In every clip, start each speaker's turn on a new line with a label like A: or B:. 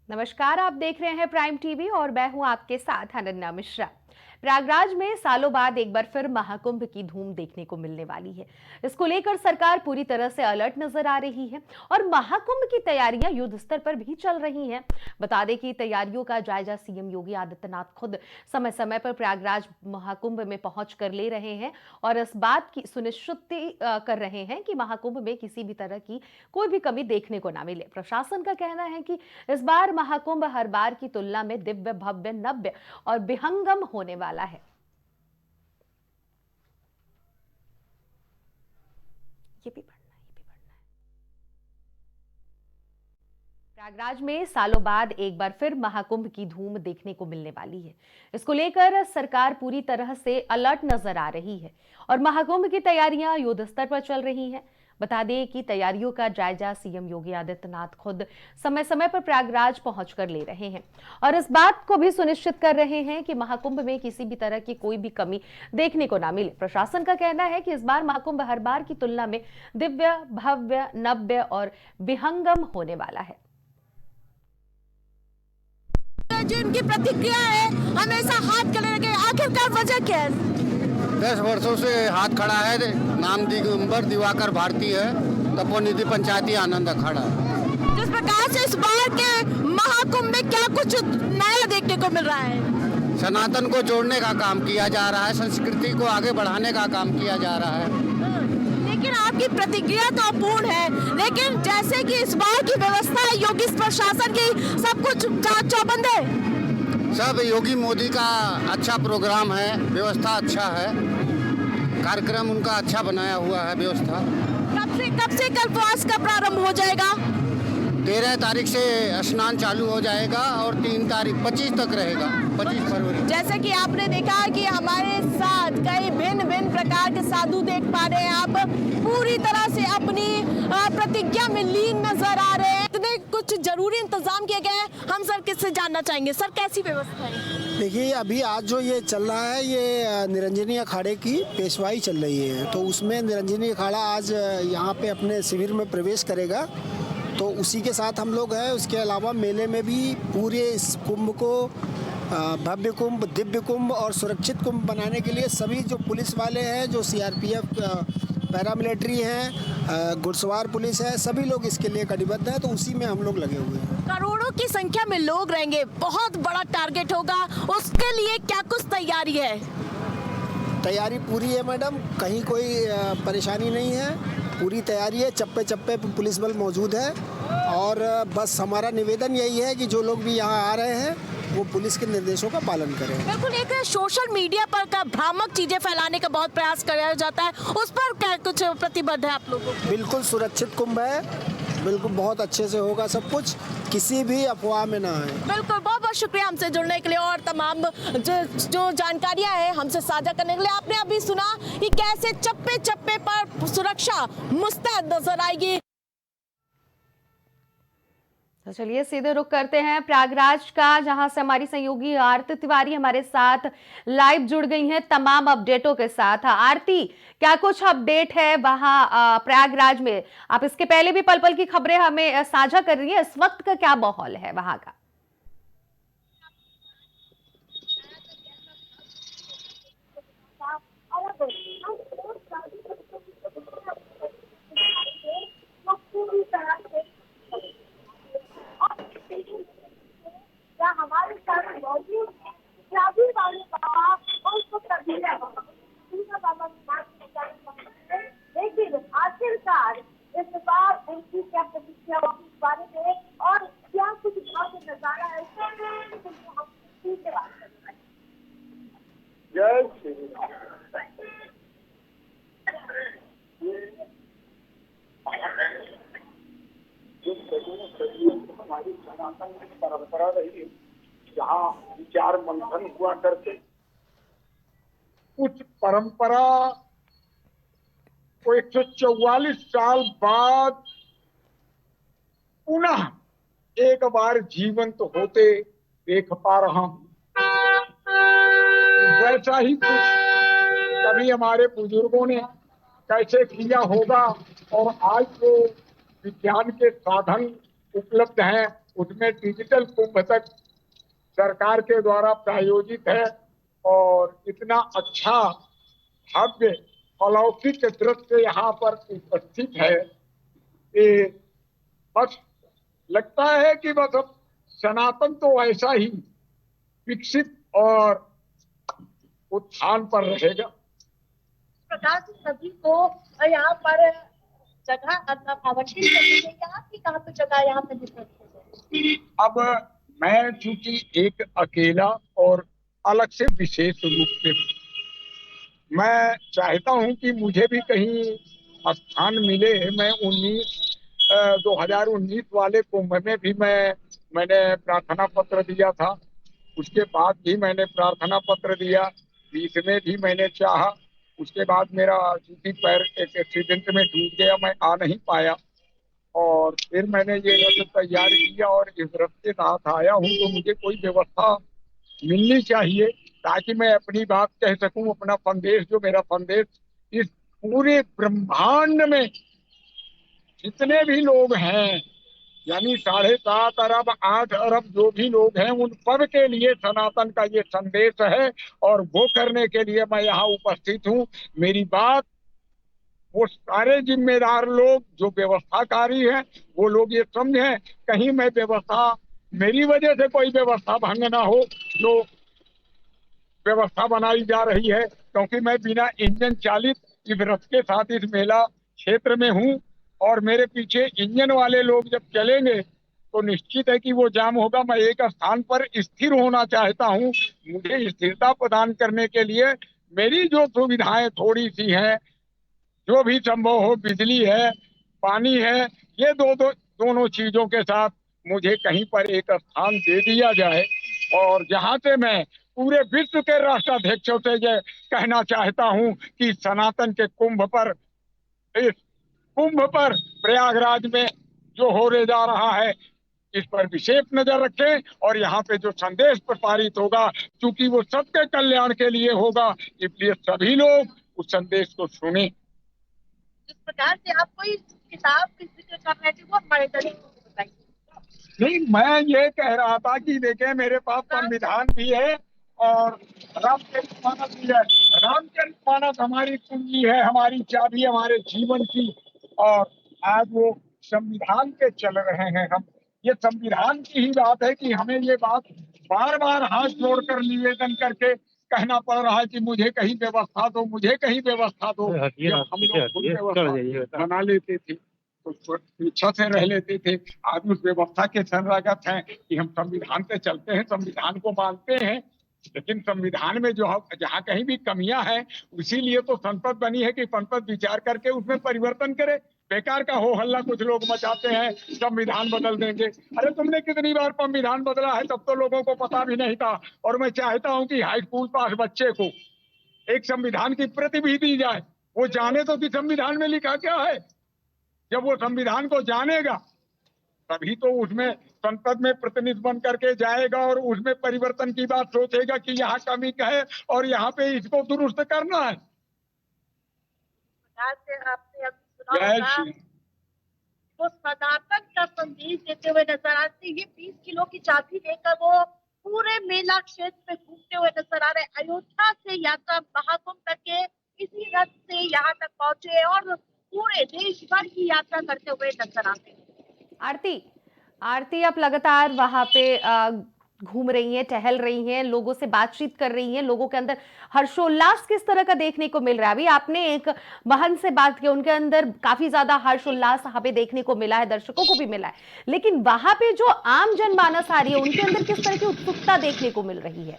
A: नमस्कार, आप देख रहे हैं प्राइम टीवी और मैं हूं आपके साथ अनन्या मिश्रा। प्रयागराज में सालों बाद एक बार फिर महाकुंभ की धूम देखने को मिलने वाली है। इसको लेकर सरकार पूरी तरह से अलर्ट नजर आ रही है और महाकुंभ की तैयारियां युद्ध स्तर पर भी चल रही हैं। बता दें कि तैयारियों का जायजा सीएम योगी आदित्यनाथ खुद समय समय पर प्रयागराज महाकुंभ में पहुंच कर ले रहे हैं और इस बात की सुनिश्चित कर रहे हैं कि महाकुंभ में किसी भी तरह की कोई भी कमी देखने को ना मिले। प्रशासन का कहना है कि इस बार महाकुंभ हर बार की तुलना में दिव्य, भव्य, नव्य और विहंगम होने वाला है। ये भी पढ़ना है, ये भी पढ़ना है। प्रयागराज में सालों बाद एक बार फिर महाकुंभ की धूम देखने को मिलने वाली है। इसको लेकर सरकार पूरी तरह से अलर्ट नजर आ रही है और महाकुंभ की तैयारियां युद्ध स्तर पर चल रही हैं। बता दें कि तैयारियों का जायजा सीएम योगी आदित्यनाथ खुद समय समय पर प्रयागराज पहुंचकर ले रहे हैं और इस बात को भी सुनिश्चित कर रहे हैं कि महाकुंभ में किसी भी तरह की कोई भी कमी देखने को ना मिले। प्रशासन का कहना है कि इस बार महाकुंभ हर बार की तुलना में दिव्य, भव्य, नव्य और विहंगम होने वाला है।
B: जो इनकी प्रतिक्रिया है हमेशा हाथ खड़े रखे, आखिरकार वजह क्या है?
C: 10 वर्षों से हाथ खड़ा है। नाम दिगंबर दिवाकर भारती है, तपोनिधि पंचायती आनंद अखाड़ा।
B: जिस प्रकार से इस बार के महाकुंभ में क्या कुछ नया देखने को मिल रहा है?
C: सनातन को जोड़ने का काम किया जा रहा है, संस्कृति को आगे बढ़ाने का काम किया जा रहा है।
B: लेकिन आपकी प्रतिक्रिया तो अपूर्ण है, लेकिन जैसे कि इस बार की व्यवस्था है योगी प्रशासन की, सब कुछ चाक चौबंद है।
C: सब योगी मोदी का अच्छा प्रोग्राम है, व्यवस्था अच्छा है, कार्यक्रम उनका अच्छा बनाया हुआ है व्यवस्था।
B: कब से कल्पवास का प्रारंभ हो जाएगा?
C: 13 तारीख से स्नान चालू हो जाएगा और 3 तारीख 25 तक रहेगा, 25 फरवरी।
B: जैसे कि आपने देखा कि हमारे साथ कई भिन्न भिन्न प्रकार के साधु देख पा रहे हैं, आप पूरी तरह से अपनी प्रतिज्ञा में लीन नजर आ रहे हैं। इतने कुछ जरूरी इंतजाम किए गए हैं, हम सर किससे जानना चाहेंगे, सर कैसी व्यवस्था है?
D: देखिए, अभी आज जो ये चल रहा है, ये निरंजनी अखाड़े की पेशवाई चल रही है, तो उसमें निरंजनी अखाड़ा आज यहाँ पे अपने शिविर में प्रवेश करेगा, तो उसी के साथ हम लोग हैं। उसके अलावा मेले में भी पूरे इस कुंभ को भव्य कुंभ, दिव्य कुंभ और सुरक्षित कुंभ बनाने के लिए सभी जो पुलिस वाले हैं, जो सीआरपीएफ, पैरामिलिट्री हैं, घुड़सवार पुलिस है, सभी लोग इसके लिए कटिबद्ध हैं, तो उसी में हम लोग लगे हुए हैं।
B: करोड़ों की संख्या में लोग रहेंगे, बहुत बड़ा टारगेट होगा, उसके लिए क्या कुछ तैयारी है?
D: तैयारी पूरी है मैडम, कहीं कोई परेशानी नहीं है, पूरी तैयारी है। चप्पे चप्पे पे पुलिस बल मौजूद है और बस हमारा निवेदन यही है कि जो लोग भी यहाँ आ रहे हैं वो पुलिस के निर्देशों का पालन करें।
B: बिल्कुल, एक सोशल मीडिया पर का भ्रामक चीजें फैलाने का बहुत प्रयास किया जाता है, उस पर क्या कुछ प्रतिबद्ध है आप लोगों को?
D: बिल्कुल सुरक्षित कुंभ है, बिल्कुल बहुत अच्छे से होगा सब कुछ, किसी भी अफवाह में ना आए।
B: बिल्कुल, बहुत बहुत शुक्रिया हमसे जुड़ने के लिए और तमाम जो जानकारियां हैं हमसे साझा करने के लिए। आपने अभी सुना कि कैसे चप्पे चप्पे पर सुरक्षा मुस्तैद नजर आएगी।
A: तो चलिए सीधे रुख करते हैं प्रयागराज का, जहां से हमारी सहयोगी आरती तिवारी हमारे साथ लाइव जुड़ गई हैं तमाम अपडेटों के साथ। आरती, क्या कुछ अपडेट है वहां प्रयागराज में? आप इसके पहले भी पल पल की खबरें हमें साझा कर रही है, इस वक्त का क्या माहौल है वहां का?
E: हमारे साथ मौजूद है शादी वाले बाबा और उसको कबीरा बाबा, बाबा की बात नहीं, लेकिन आखिरकार इस बार उनकी क्या प्रतिक्रिया होगी इस बारे में और क्या कुछ भाव नजारा है, हम से बात करेंगे। जय श्री हमारी सनातन परंपरा रही है, जहाँ विचार मंथन हुआ करते,
F: कुछ परंपरा को 144 साल बाद पुनः एक बार जीवंत होते देख पा रहा हूं। वैसा ही कुछ कभी हमारे बुजुर्गों ने कैसे किया होगा और आज तो विज्ञान के साधन उपलब्ध हैं, उसमें डिजिटल कुंभ तक सरकार के द्वारा प्रायोजित है और इतना अच्छा भव्य अलौकिक दृश्य यहाँ पर उपस्थित है कि बस लगता है कि बस अब सनातन तो ऐसा ही विकसित और उत्थान पर रहेगा।
E: प्रकार से सभी को यहाँ पर जगह आवंटित करनी है। यहाँ की कहाँ पे जगह यहाँ पे दिक्कत है?
F: अब मैं चूंकि एक अकेला और अलग से विशेष रूप से मैं चाहता हूं कि मुझे भी कहीं स्थान मिले। मैं 2019 वाले कुंभ में भी मैंने प्रार्थना पत्र दिया था। उसके बाद भी मैंने प्रार्थना पत्र दिया। 20 में भी मैंने चाहा। उसके बाद मेरा चूंकि पैर एक एक्सीडेंट में टूट गया, मैं आ नहीं पाया और फिर मैंने ये रथ तैयार किया और इस रथ के साथ आया हूँ। तो मुझे कोई व्यवस्था मिलनी चाहिए ताकि मैं अपनी बात कह सकूं, अपना संदेश, जो मेरा संदेश इस पूरे ब्रह्मांड में जितने भी लोग हैं, यानी 7.5 अरब 8 अरब जो भी लोग हैं, उन सब के लिए सनातन का ये संदेश है और वो करने के लिए मैं यहाँ उपस्थित हूँ। मेरी बात वो सारे जिम्मेदार लोग जो व्यवस्थाकारी हैं वो लोग ये समझें, कहीं मैं व्यवस्था, मेरी वजह से कोई व्यवस्था भंग ना हो जो व्यवस्था बनाई जा रही है। क्योंकि मैं बिना इंजन चालित इस रथ के साथ इस मेला क्षेत्र में हूँ और मेरे पीछे इंजन वाले लोग जब चलेंगे तो निश्चित है कि वो जाम होगा। मैं एक स्थान पर स्थिर होना चाहता हूँ। मुझे स्थिरता प्रदान करने के लिए मेरी जो सुविधाएं थोड़ी सी हैं, जो भी संभव हो, बिजली है, पानी है, ये दोनों चीजों के साथ मुझे कहीं पर एक स्थान दे दिया जाए और जहां से मैं पूरे विश्व के राष्ट्राध्यक्षों से ये कहना चाहता हूं कि सनातन के इस कुंभ पर प्रयागराज में जो होने जा रहा है इस पर विशेष नजर रखें और यहाँ पे जो संदेश प्रसारित होगा, क्योंकि वो सबके कल्याण के लिए होगा, इसलिए सभी लोग उस संदेश को सुनें।
E: जिस प्रकार से आप कोई किताब की जिक्र कर रहे थे वो हमारे तरीके से बताइए।
F: नहीं, मैं ये कह रहा था कि देखें, मेरे पास संविधान भी है और रामचरितमानस भी है। रामचरितमानस हमारी कुंजी है, हमारी चाबी हमारे जीवन की, और आज वो संविधान पे चल रहे हैं हम। ये संविधान की ही बात है कि हमें ये बात बार बार हाथ जोड़कर निवेदन करके कहना पड़ रहा है कि मुझे कहीं व्यवस्था दो, मुझे कहीं व्यवस्था दो। जब हम लोग खुद व्यवस्था बना लेते थे तो इच्छा से रह लेते थे। आज उस व्यवस्था के संरक्षक हैं कि हम संविधान पे चलते हैं, संविधान को मानते हैं, लेकिन संविधान में जो जहाँ कहीं भी कमियां हैं, इसीलिए तो संसद बनी है कि संसद विचार करके उसमें परिवर्तन करे। बेकार का हो हल्ला कुछ लोग मचाते हैं, संविधान बदल देंगे। अरे तुमने कितनी बार संविधान बदला है, तब तो लोगों को पता भी नहीं था। और मैं चाहता हूं कि हाई स्कूल पास बच्चे को एक संविधान की प्रति भी दी जाए, वो जाने तो कि संविधान में लिखा क्या है। जब वो संविधान को जानेगा तभी तो उसमें संसद में प्रतिनिधि बन करके जाएगा और उसमें परिवर्तन की बात सोचेगा कि यहाँ कमी है और यहाँ पे इसको दुरुस्त करना है।
E: से आपने अभी सुना होगा वो सनातन का संदेश देते हुए नजर आते। ये 20 किलो की चाबी लेकर वो पूरे मेला क्षेत्र में घूमते हुए नजर आ रहे। अयोध्या से यात्रा महाकुंभ तक के इसी रथ से यहाँ तक पहुंचे और पूरे देश भर की यात्रा करते हुए नजर आते हैं।
A: आरती आप लगातार वहां पे घूम रही हैं, टहल रही हैं, लोगों से बातचीत कर रही हैं, लोगों के अंदर हर्षोल्लास किस तरह का देखने को मिल रहा है? अभी आपने एक महंत से बात की, उनके अंदर काफी ज्यादा हर्षोल्लास यहाँ पे देखने को मिला है, दर्शकों को भी मिला है, लेकिन वहां पे जो आम जनमानस आ रही है उनके अंदर किस तरह की उत्सुकता देखने को मिल रही है?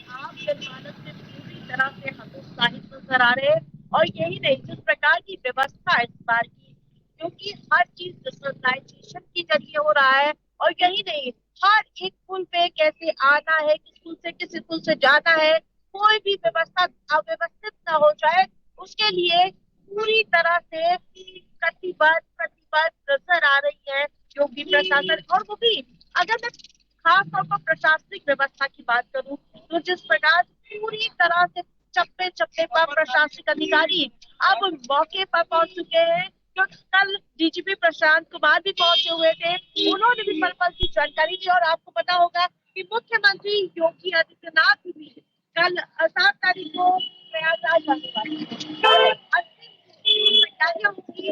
E: आम जनमानस में पूरी तरह से हतोत्साहित नजर आ रहे हैं और यही नहीं, जिस प्रकार की व्यवस्था इस बार की, क्योंकि हर चीज डिजिटलाइजेशन के जरिए हो रहा है और यही नहीं, हर एक पुल पे कैसे आना है, किस पुल से किस पुल से जाना है, कोई भी व्यवस्था अव्यवस्थित न हो जाए, उसके लिए पूरी तरह से प्रतिबद्ध नजर आ रही है योगी प्रशासन। और वो भी अगर मैं खास तौर पर प्रशासनिक व्यवस्था की बात करूं तो जिस प्रकार पूरी तरह से चप्पे चप्पे पर प्रशासनिक अधिकारी अब मौके पर पहुंच चुके हैं,
B: क्योंकि कल डीजीपी प्रशांत कुमार भी पहुंचे हुए थे, उन्होंने भी पल-पल की जानकारी दी। और आपको पता होगा कि मुख्यमंत्री योगी आदित्यनाथ भी कल 7 तारीख को प्रयागराज आने वाले हैं और अंतिम तैयारियां होंगी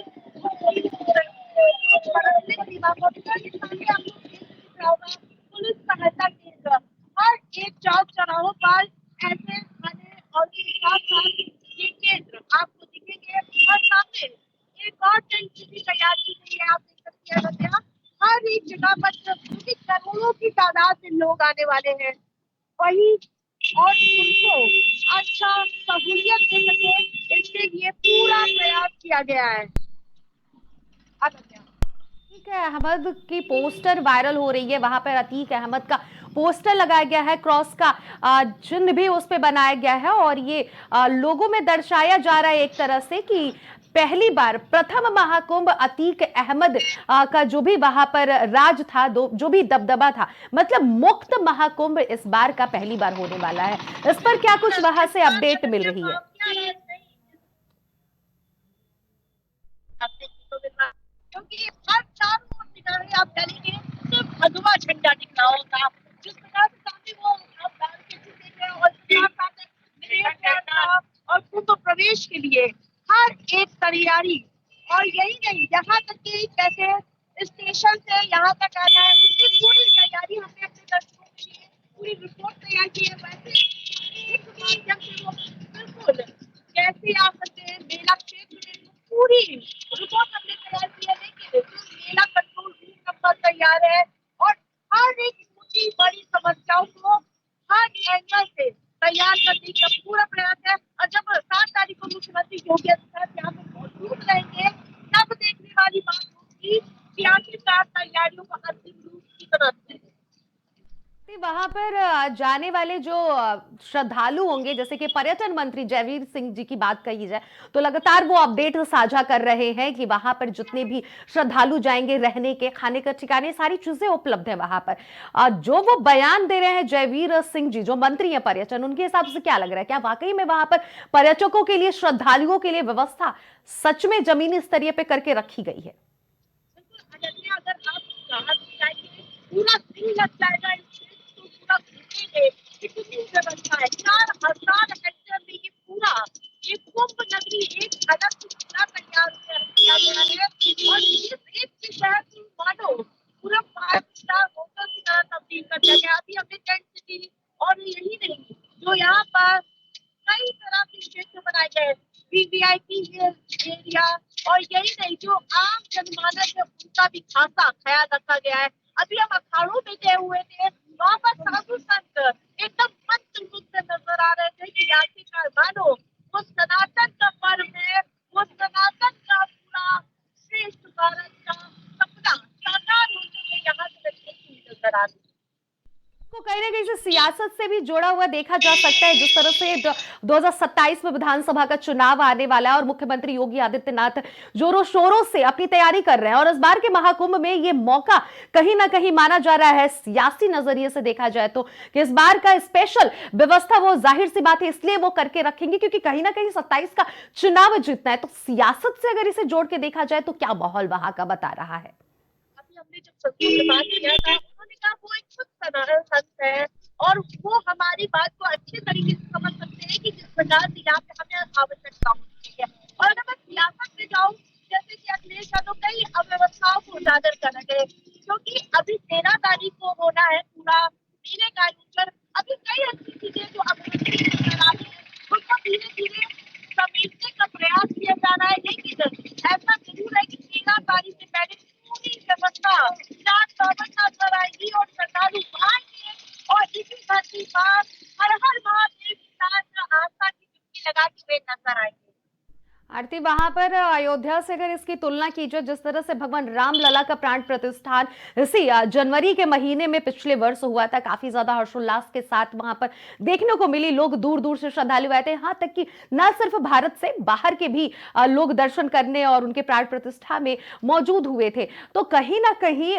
B: पुलिस सहायता केंद्र हर एक चौक चौराहों पर ऐसे थाने और साथ साथ ये केंद्र आपको दिखेंगे। और सामने एक और टेंट भी तैयार की गई है, आप देख सकते हैं अनन्या। हर एक जगह पर क्योंकि करोड़ों की तादाद में लोग आने वाले हैं, वही और उनको अच्छा सहूलियत दे सके इसके लिए पूरा प्रयास किया गया है। अनन्या
A: अतीक अहमद की पोस्टर वायरल हो रही है, वहां पर अतीक अहमद का पोस्टर लगाया गया है, क्रॉस का चिन्ह भी उस पे बनाया गया है और ये लोगों में दर्शाया जा रहा है एक तरह से कि पहली बार प्रथम महाकुंभ अतीक अहमद का जो भी वहां पर राज था, जो भी दबदबा था, मतलब मुक्त महाकुंभ इस बार का पहली बार होने वाला है। इस पर क्या कुछ वहां से अपडेट मिल रही है?
B: क्योंकि हर चारों ओर निगाहें आप डालेंगे सिर्फ भगवा झंडा दिख रहा होगा। जिस प्रकार से सामने वो आप डाल के देख रहे हैं और साथ साथ और कुंभ प्रवेश के लिए हर एक तैयारी। और यही नहीं, यहाँ तक कि कैसे स्टेशन से यहाँ तक आना है उसकी पूरी तैयारी हमने अपने दर्शकों के लिए पूरी रिपोर्ट तैयार की है। वैसे एक माध्यम से वो बिल्कुल कैसे आ सकते हैं मेला क्षेत्र में पूरी रिपोर्ट हमने तैयार की है। देखिए मेला कंट्रोल रूम नंबर तैयार है और हर एक छोटी बड़ी समस्याओं को हर एंगल से तैयार करने का पूरा प्रयास है। और जब 7 तारीख को मुख्यमंत्री योगी आदित्यनाथ यहाँ पे मौजूद रहेंगे तब देखने वाली बात होगी कि आखिरकार तैयारियों का अंतिम रूप कितना है।
A: वहां पर जाने वाले जो श्रद्धालु होंगे, जैसे कि पर्यटन मंत्री जयवीर सिंह जी की बात कही जाए तो लगातार वो अपडेट साझा कर रहे हैं कि वहां पर जितने भी श्रद्धालु जाएंगे रहने के खाने के ठिकाने सारी चीजें उपलब्ध है वहां पर। जो वो बयान दे रहे हैं जयवीर सिंह जी जो मंत्री है पर्यटन, उनके हिसाब से क्या लग रहा है, क्या वाकई में वहां पर पर्यटकों के लिए, श्रद्धालुओं के लिए व्यवस्था सच में जमीनी स्तरीय पे करके रखी गई है?
B: अगर आप पूरा दिन लग जाएगा पूरा घूमेंगे, इतनी व्यवस्था है। 4,000 हेक्टेयर में ये कुंभ नगरी एक अलग से जिला तैयार किया गया है और इस एक के तहत मानो पूरा 5 स्टार होटल की तरह तब्दील कर दिया गया। अभी हमने टेंट सिटी और यही नहीं, जो यहाँ पर कई तरह के क्षेत्र बनाए गए वीवीआईपी एरिया और यही नहीं, जो आम जनमानस है उनका भी खासा ख्याल रखा गया है। अभी हम अखाड़ों में गए हुए थे, वहाँ पर साधु संत एकदम मंत्रमुग्ध नजर आ रहे थे कि आखिरकार मानो वो सनातन का पर्व है, वो सनातन का पूरा श्रेष्ठ भारत का सपना साकार होते हुए यहाँ से देखने को नजर आ रही है।
A: को कहीं ना कहीं से सियासत से भी जोड़ा हुआ देखा जा सकता है, जिस तरह से 2027 में विधानसभा का चुनाव आने वाला है और मुख्यमंत्री योगी आदित्यनाथ जोरों शोरों से अपनी तैयारी कर रहे हैं और इस बार के महाकुंभ में ये मौका कहीं ना कहीं माना जा रहा है सियासी नजरिए से देखा जाए तो कि इस बार का स्पेशल व्यवस्था वो जाहिर सी बात है इसलिए वो करके रखेंगे क्योंकि कहीं ना कहीं 27 का चुनाव जीतना है। तो सियासत से अगर इसे जोड़ के देखा जाए तो क्या माहौल वहां का बता रहा है?
B: अभी हमने जब संतों से बात किया था उन्होंने कहा वो एक खुद संत है और वो हमारी बात को अच्छे तरीके से समझ सकते हैं कि जिस प्रकार से यहाँ पे हमें आवश्यकता होती है। और अगर मैं सियासत में जाऊँ, जैसे कि अखिलेश यादव कई अव्यवस्थाओं को उजागर कर रहे हैं क्योंकि अभी 13 तारीख को होना है पूरा मेले का आयोजन। अभी कई अच्छी चीजें जो अपनी उनको धीरे धीरे समेटने का प्रयास किया जा रहा है, लेकिन ऐसा जरूर है कि 13 तारीख से पहले पूरी व्यवस्था नजर आएगी और श्रद्धालु आएंगे और इसी धरती पर हर हर महादेव के साथ आस्था की डुबकी लगाते हुए नजर आएंगे।
A: आरती, वहां पर अयोध्या से अगर इसकी तुलना की जाए, जिस तरह से भगवान राम लला का प्राण प्रतिष्ठान इसी जनवरी के महीने में पिछले वर्ष हुआ था, काफी ज्यादा हर्षोल्लास के साथ वहां पर देखने को मिली, लोग दूर दूर से श्रद्धालु आए थे, यहाँ तक कि न सिर्फ भारत से बाहर के भी लोग दर्शन करने और उनके प्राण प्रतिष्ठा में मौजूद हुए थे। तो कहीं ना कहीं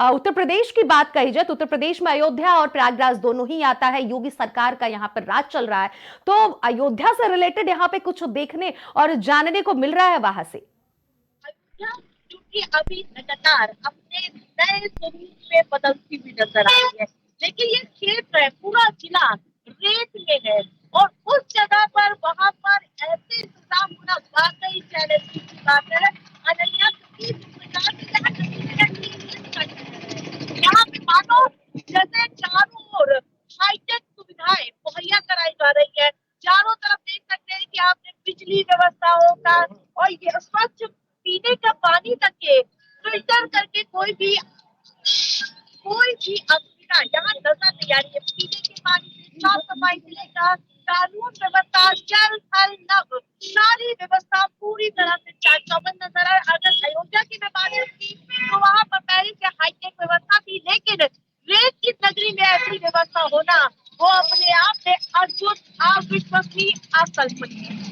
A: उत्तर प्रदेश की बात कही जाए तो उत्तर प्रदेश में अयोध्या और प्रयागराज दोनों ही आता है, योगी सरकार का यहाँ पर राज चल रहा है। तो अयोध्या से रिलेटेड यहाँ पे कुछ देखने और जानने को मिल रहा है वहां से?
G: यह क्योंकि अभी लगातार अपने नए स्वरूप में बदलती हुई नजर आ रही है, लेकिन ये क्षेत्र है, पूरा जिला रेत में है और उस जगह पर वहां पर ऐसे इंतजाम होना वाकई चैलेंजिंग की बात है। अनन्या, क्योंकि जिस प्रकार से यहाँ नदी है, यहाँ पे मानो जैसे चारों ओर हाईटेक सुविधाएं मुहैया कराई जा रही है। चारों तरफ देख सकते हैं कि आपने बिजली व्यवस्थाओं का और ये स्वच्छ पीने का पानी तक के फिल्टर करके कोई भी असुविधा यहाँ नजर नहीं आ रही है। पीने के पानी से साफ सफाई से लेकर कानून व्यवस्था, जल थल नभ, सारी व्यवस्था पूरी तरह से चाक चौबंद नजर आए। अगर अयोध्या की मैं बात की तो वहाँ पर पहले से हाईटेक व्यवस्था थी, लेकिन रेत की नगरी में ऐसी व्यवस्था होना वो अपने आप में अद्भुत, अविश्वसनीय, अकल्पनीय।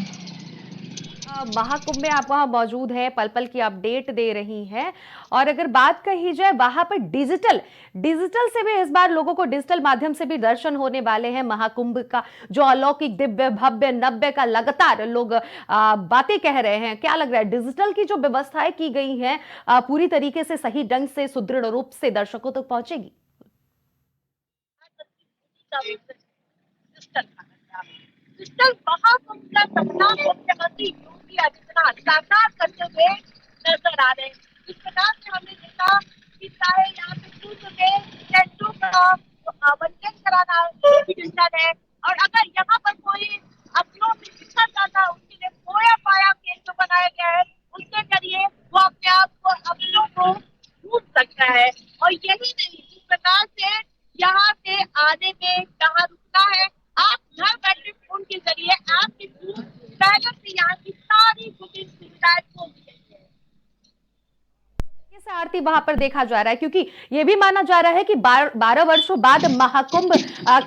A: महाकुंभ में आप वहां मौजूद हैं, पल पल की अपडेट दे रही हैं। और अगर बात कही जाए वहां पर डिजिटल डिजिटल से भी इस बार लोगों को डिजिटल माध्यम से भी दर्शन होने वाले हैं। महाकुंभ का जो अलौकिक दिव्य भव्य नव्य का लगातार लोग बातें कह रहे हैं, क्या लग रहा है डिजिटल की जो व्यवस्थाएं की गई हैं पूरी तरीके से सही ढंग से सुदृढ़ रूप से दर्शकों तक पहुंचेगी?
G: डिजिटल महाकुंभ का सपना मुख्यमंत्री योगी आदित्यनाथ साकार करते हुए नजर आ रहे हैं। इस प्रकार से हमने देखा कि चाहे यहाँ पे शुरू में टेंटों का आवंटन कराना डिजिटल है, और अगर यहाँ पर कोई अपनों में बिछड़ जाता उसके लिए खोया पाया केंद्र बनाया गया है, उसके जरिए वो अपने आप को अपनों को ढूंढ सकता है। और यही नहीं, इस प्रकार से यहाँ से आने में कहाँ रुकना है, आप घर बैठे फोन के जरिए ऐप के थ्रू पहले से यहाँ की सारी बुकिंग सुविधाएं खोल दी गई है।
A: से आरती वहां पर देखा जा रहा है, क्योंकि यह भी माना जा रहा है कि 12 वर्षों बाद महाकुंभ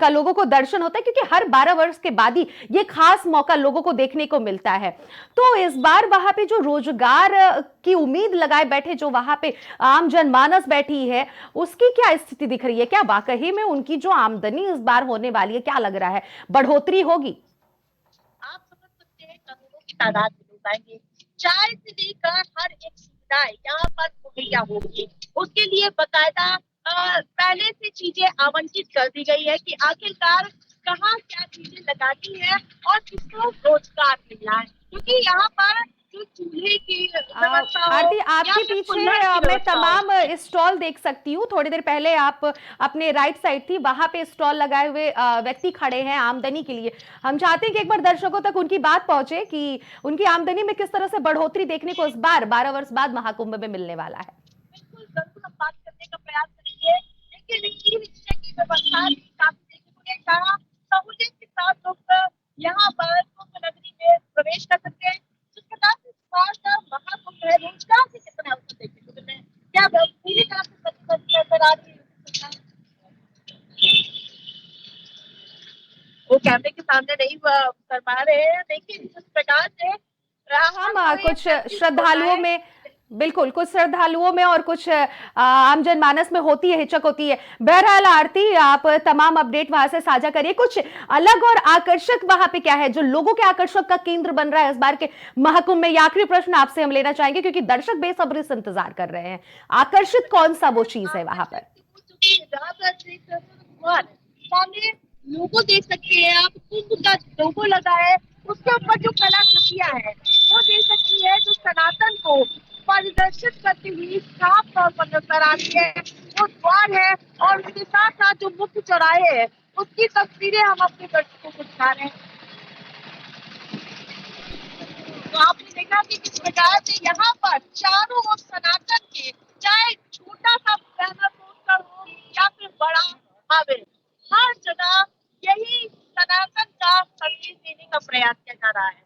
A: का लोगों को दर्शन होता है, क्योंकि हर 12 वर्ष के बाद ही ये खास मौका लोगों को देखने को मिलता है। तो इस बार वहां पे जो रोजगार की उम्मीद लगाए बैठे जो वहां पे आम जनमानस बैठी है, उसकी क्या स्थिति दिख रही है? क्या वाकई में उनकी जो आमदनी इस बार होने वाली है, क्या लग रहा है बढ़ोतरी होगी?
G: आप समझ सकते हैं करोड़ों की तादाद में लोग आएंगे, चाय से लेकर हर एक सुविधाएं यहाँ पर मुहैया होगी। उसके लिए बकायदा पहले से चीजें आवंटित कर दी गई है कि आखिरकार कहाँ क्या चीजें लगानी है और किसको रोजगार मिलना है, क्योंकि यहाँ पर जो चूल्हे की व्यवस्था हो,
A: आरती, आपके
G: या फिर
A: पीछे
G: कुल्हड़ की
A: मैं
G: व्यवस्था हो।
A: तमाम स्टॉल देख सकती हूँ। थोड़ी देर पहले आप अपने राइट साइड थी, वहां पे स्टॉल लगाए हुए व्यक्ति खड़े हैं आमदनी के लिए। हम चाहते हैं कि एक बार दर्शकों तक उनकी बात पहुंचे कि उनकी आमदनी में किस तरह से बढ़ोतरी देखने को इस बार 12 वर्ष बाद महाकुंभ में मिलने वाला है।
G: बिल्कुल जरूर हम बात करने का प्रयास करेंगे, लेकिन ई रिक्शा की व्यवस्था भी काफी देखने को मिलेगी। जहाँ सहूलियत के साथ लोग यहाँ पर कुंभ नगरी में प्रवेश कर सकते हैं। जिस प्रकार से इस बार का महाकुंभ है, रोजगार के कितने अवसर देखने को मिलते हैं, क्या पूरी तरह से प्रतिबद्ध नजर आ रही है? वो कैमरे के सामने नहीं कर पा रहे हैं, लेकिन जिस प्रकार से
A: हम कुछ श्रद्धालुओं में, बिल्कुल कुछ श्रद्धालुओं में और कुछ आम जनमानस में होती है, हिचक होती है। बहरहाल आरती, आप तमाम अपडेट वहां से साझा करिए। कुछ अलग और आकर्षक वहां पे क्या है जो लोगों के आकर्षक का केंद्र बन रहा है इस बार के महाकुंभ में? ये आखिरी प्रश्न आपसे हम लेना चाहेंगे, क्योंकि दर्शक बेसब्री से इंतजार कर रहे हैं। आकर्षित कौन सा वो चीज है वहां पर?
G: सामने लोगो देख सकते हैं आप, कुंभ का लोगो लगा है, उसके ऊपर जो कलाकृतियां है वो देख सकती है, जो सनातन को परिदर्शित करती हुई साफ तौर पर नजर आती है। वो द्वार है और उसके साथ साथ जो मुख्य चौराहे है उसकी तस्वीरें हम अपने दर्शकों को दिखा रहे हैं। तो आपने देखा कि किस प्रकार से यहाँ पर चारों ओर सनातन के, चाहे छोटा सा बैनर पोस्टर हो या फिर बड़ा हावे, हर जगह यही सनातन का संदेश देने का प्रयास किया जा रहा है।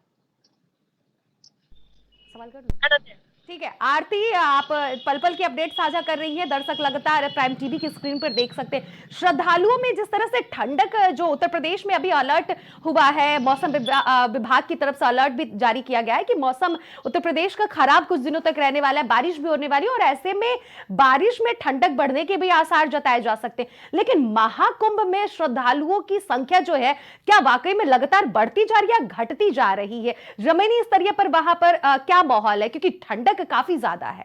A: सवाल कर लो। ठीक है आरती, आप पल पल की अपडेट साझा कर रही हैं। दर्शक लगातार प्राइम टीवी की स्क्रीन पर देख सकते हैं श्रद्धालुओं में जिस तरह से ठंडक, जो उत्तर प्रदेश में अभी अलर्ट हुआ है, मौसम विभाग की तरफ से अलर्ट भी जारी किया गया है कि मौसम उत्तर प्रदेश का खराब कुछ दिनों तक रहने वाला है, बारिश भी होने वाली है, और ऐसे में बारिश में ठंडक बढ़ने के भी आसार जताए जा सकते हैं। लेकिन महाकुंभ में श्रद्धालुओं की संख्या जो है, क्या वाकई में लगातार बढ़ती जा रही है या घटती जा रही है? जमीनी स्तरीय पर वहां पर क्या माहौल है? क्योंकि ठंडक पर्यटक काफी ज्यादा है।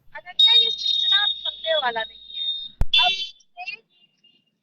G: अनन्या, ये सिलसिला थमने वाला नहीं है। अब से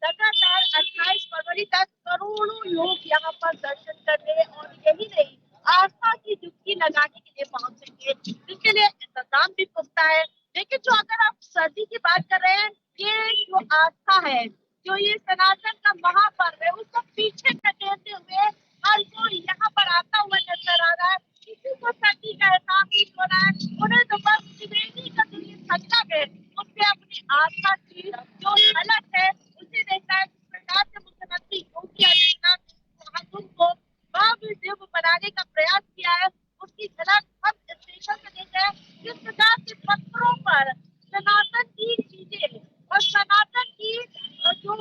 G: लगातार 28 फरवरी तक करोड़ों लोग यहाँ पर दर्शन करने और यही नहीं, आस्था की डुबकी लगाने के लिए पहुंचेंगे, जिसके लिए इंतजाम भी पुख्ता है। लेकिन जो अगर आप सर्दी की बात कर रहे हैं, ये जो आस्था है, जो ये सनातन का महापर्व है, उसको पीछे खदेड़ते हुए हर कोई यहाँ पर आता हुआ नजर आ रहा है। किसी को सर्दी का एहसास हो रहा है, उन्हें तो बस त्रिवेणी का जो ये संगम है, उससे अपनी आस्था की जो झलक है उसे देखना है। जिस प्रकार से मुख्यमंत्री योगी आदित्यनाथ ने महाकुंभ को भव्य दिव्य बनाने का प्रयास किया है, उसकी झलक हम स्टेशन से देख रहे हैं। जिस प्रकार से पत्थरों पर सनातन की चीजें और सनातन की जो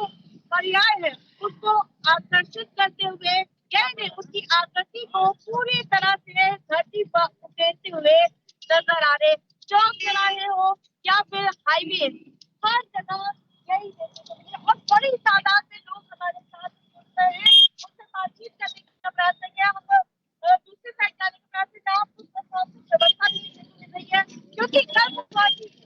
G: पर्याय है उसको आकर्षित करते हुए गहने उसकी आकृति को पूरी तरह से धरती पर उकेरते हुए नजर आ रहे। चौक चौराहे हो या फिर हाईवे, हर जगह यही देखने को मिले और बड़ी तादाद में लोग हमारे साथ जुड़ रहे हैं, उनसे बातचीत करने का प्रयास करेंगे। हम दूसरी साइड जाने का प्रयास करेंगे। आप उसका काफी व्यवस्था भी देखने को मिल रही है, क्योंकि कल की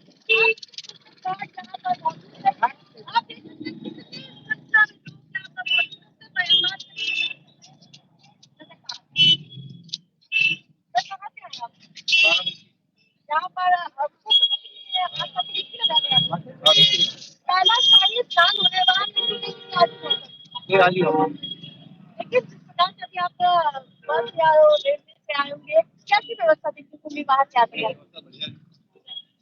G: यहाँ पर मौजूद है। आप देख सकते हैं कितनी संख्या में लोग यहाँ पर मौजूद हैं। उनसे मैं बात करेंगे। कहाँ से आए आप? यहाँ पर पहला शाही स्नान होने वाला है। लेकिन जिस प्रकार से अभी आप बस से आए हो, रेलवे से आए होंगे, कैसी व्यवस्था देखने को मिली बाहर से आते हैं?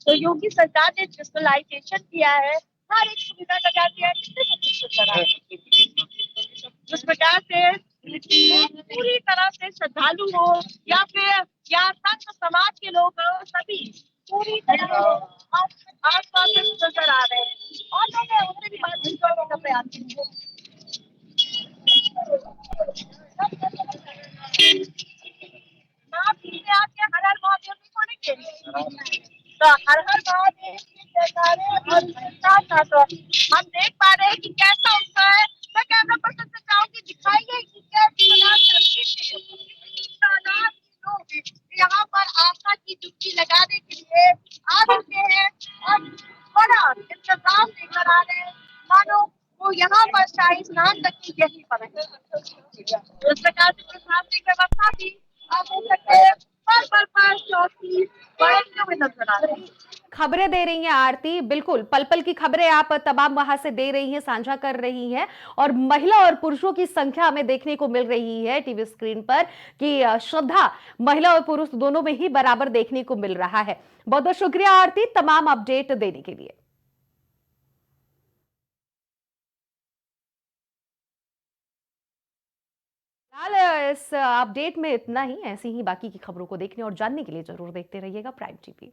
G: तो योगी सरकार ने डिजिटलाइजेशन किया है, हर एक सुविधा का ध्यान दिया है। कितने प्रतिशत करा है? जिस प्रकार से पूरी तरह से श्रद्धालु हो या फिर या संत समाज के लोग हो, सभी पूरी तरह आस पास नजर आ रहे हैं और मैंने उनसे भी बातचीत करने का प्रयास किया। आप पीछे आके हर हर महादेव भी सुनेंगे, तो हर हर महादेव की जयकारे और साथ साथ हम देख पा रहे हैं कि कैसा उत्साह है। मैं कैमरा पर्सन से चाहूंगी दिखाइए कि कैसे तादाद के लोग यहाँ पर आस्था की डुबकी लगाने के लिए आ चुके हैं और बड़ा इंतजाम लेकर आ रहे हैं, मानो वो यहाँ पर शाही स्नान तक की यही पर है। इस प्रकार से प्रशासनिक व्यवस्था भी आप देख सकते हैं, पर चौकी बढ़ते हुए नजर आ रहे हैं।
A: खबरें दे रही हैं आरती, बिल्कुल पल पल की खबरें आप तमाम वहां से दे रही हैं, साझा कर रही हैं और महिला और पुरुषों की संख्या हमें देखने को मिल रही है टीवी स्क्रीन पर कि श्रद्धा महिला और पुरुष दोनों में ही बराबर देखने को मिल रहा है। बहुत बहुत शुक्रिया आरती तमाम अपडेट देने के लिए। फिलहाल इस अपडेट में इतना ही। ऐसी ही बाकी की खबरों को देखने और जानने के लिए जरूर देखते रहिएगा प्राइम टीवी।